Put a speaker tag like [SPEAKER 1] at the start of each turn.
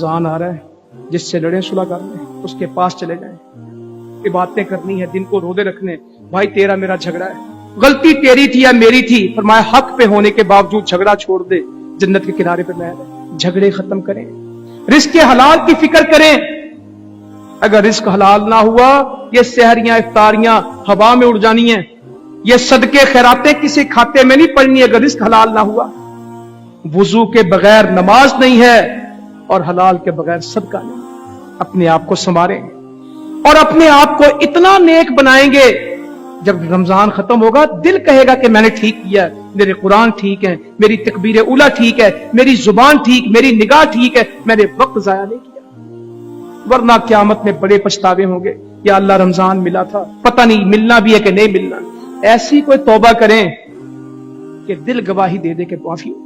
[SPEAKER 1] रमजान आ रहा है, जिससे लड़े सुलह कर लें, उसके पास चले जाएं, ये बातें करनी है, दिन को रोजे रखने। भाई तेरा मेरा झगड़ा है, गलती तेरी थी या मेरी थी, फरमाया हक पे होने के बावजूद झगड़ा छोड़ दे, जन्नत के किनारे पे महल है। झगड़े खत्म करें, रिस्क के हलाल की फिक्र करें। अगर रिस्क हलाल ना हुआ, ये सहरियां इफ्तारियां हवा में उड़ जानी है, ये सदके खैरातें किसी खाते में नहीं पड़नी अगर रिस्क हलाल ना हुआ। वुजू के बगैर नमाज नहीं है और हलाल के बगैर सदका नहीं। अपने आप को संवारें और अपने आप को इतना नेक बनाएंगे, जब रमजान खत्म होगा दिल कहेगा कि मैंने ठीक किया, मेरे कुरान ठीक है, मेरी तकबीर उला ठीक है, मेरी जुबान ठीक, मेरी निगाह ठीक है, मैंने वक्त जाया नहीं किया। वरना क़यामत में बड़े पछतावे होंगे, या अल्लाह रमजान मिला था, पता नहीं मिलना भी है कि नहीं मिलना। ऐसी कोई तौबा करें कि दिल गवाही दे दे के माफी हो।